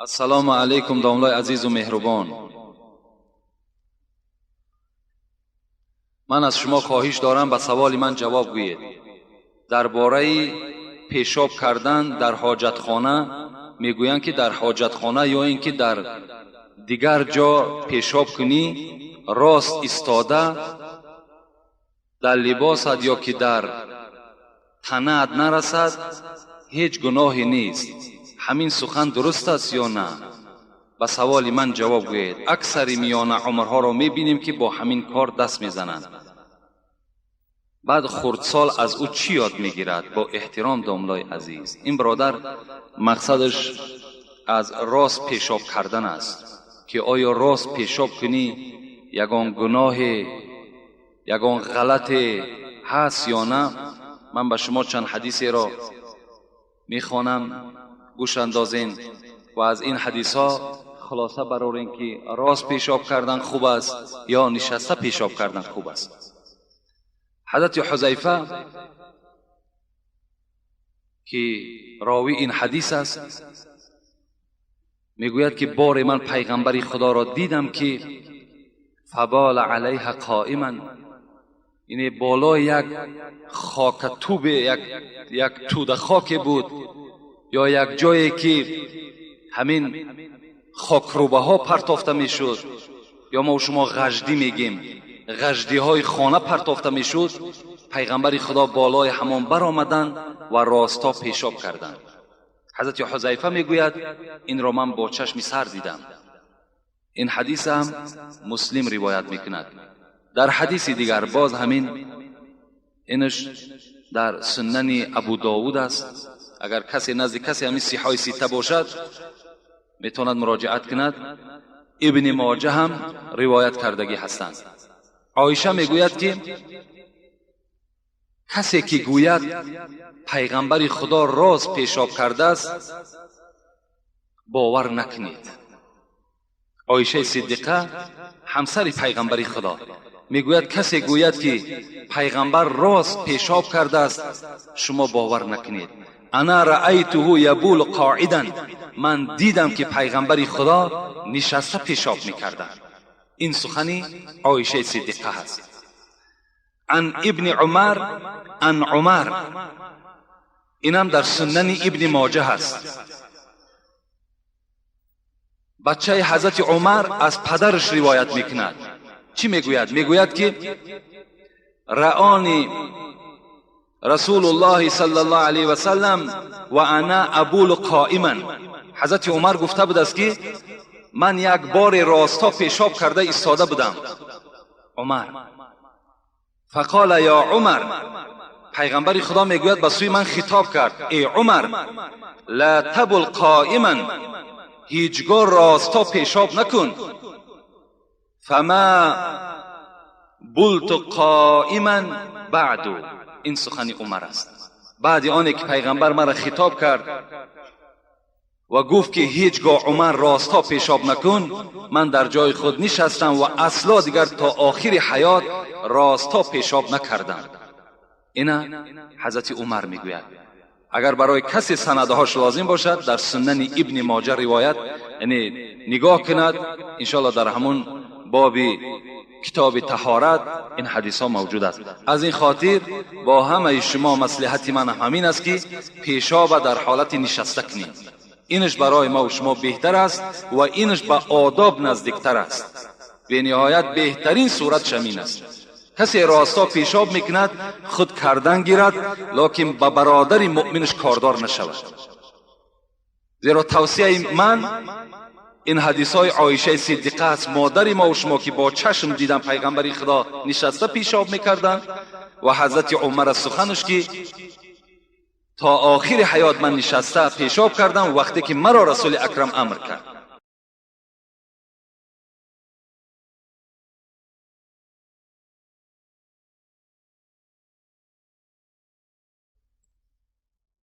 السلام علیکم داملای عزیز و مهربان. من از شما خواهش دارم به سوال من جواب گویید. درباره پیشاب کردن در حاجتخانه میگویند که در حاجتخانه یا اینکه در دیگر جا پیشاب کنی راست ایستاده در لباست یا که در تنت نرسد هیچ گناهی نیست. همین سخن درست است یا نه؟ به سوال من جواب گویید. اکثر میان عمرها را میبینیم که با همین کار دست میزنند. بعد خردسال از او چی یاد میگیرد؟ با احترام داملای عزیز، این برادر مقصدش از راست پیشاب کردن است که آیا راست پیشاب کنی یگان گناه یگان غلط هست یا نه. من به شما چند حدیثی را میخوانم، گوش اندازین و از این حدیث ها خلاصه برآورین که راست پیشاب کردن خوب است یا نشسته پیشاب کردن خوب است. حضرت حذیفه که راوی این حدیث است میگوید که بار من پیغمبر خدا را دیدم که فبال علیها قائما، یعنی بالای یک خاکتوب یک توده خاک بود یا یک جایی که همین خاکروبه ها پرتافته میشد یا ما و شما غجدی میگیم، غجدی های خانه پرتافته میشد. پیغمبر خدا بالای همان برآمدند و راستا پیشاب کردند. حضرت حذیفه میگوید این را من با چشم سر دیدم. این حدیث هم مسلم روایت میکند. در حدیث دیگر باز همین اینش در سنن ابو داود است. اگر کسی نزد کسی همین صحیح سته باشد میتواند مراجعت کند. ابن ماجه هم روایت کردگی هستند. عایشه میگوید که کسی که گوید پیغمبر خدا راست پیشاب کرده است باور نکنید. عایشه صدیقه همسر پیغمبر خدا میگوید کسی گوید که پیغمبر راست پیشاب کرده است شما باور نکنید. انا رأیته یبول قاعدا، من دیدم که پیغمبر خدا نشسته پیشاب میکرده. این سخنی عایشه صدیقه هست. عن ابن عمر اینم در سنن ابن ماجه هست. بچه حضرت عمر از پدرش روایت میکند. چی میگوید؟ میگوید که رآنی رسول الله صلی الله علیه و سلم و انا ابول قائما. حضرت عمر گفته بود است که من یک بار راستا پیشاب کرده ایستاده بودم. عمر فقال یا عمر، پیغمبر خدا میگوید به سوی من خطاب کرد ای عمر لا تبل قائما، هیچگاه راستا پیشاب نکن. فما بلت قائما بعدو، این سخن عمر است. بعد آنی که پیغمبر مرا خطاب کرد و گفت که هیچگاه عمر راستا پیشاب نکن، من در جای خود نشستم و اصلا دیگر تا آخر حیات راستا پیشاب نکردم. اینا حضرت عمر میگوید. اگر برای کسی سندهاش لازم باشد در سنن ابن ماجه روایت یعنی نگاه کند، انشاءالله در همون باب کتاب طهارت این حدیث ها موجود است. از این خاطر با همه شما مصلحت من همین است که پیشاب در حالت نشسته کنید. اینش برای ما و شما بهتر است و اینش به آداب نزدیکتر است. به نهایت بهترین صورت شمین است. کسی راستا پیشاب میکند خود کردن گیرد لکن به برادر مؤمنش کاردار نشود. زیرا توصیه من این حدیث های عایشه صدیقه است، مادر ما و شما که با چشم دیدن پیغمبر خدا نشسته پیشاب میکردن، و حضرت عمر از سخنش که تا آخر حیات من نشسته پیشاب کردم وقتی که مرا رسول اکرم امر کرد.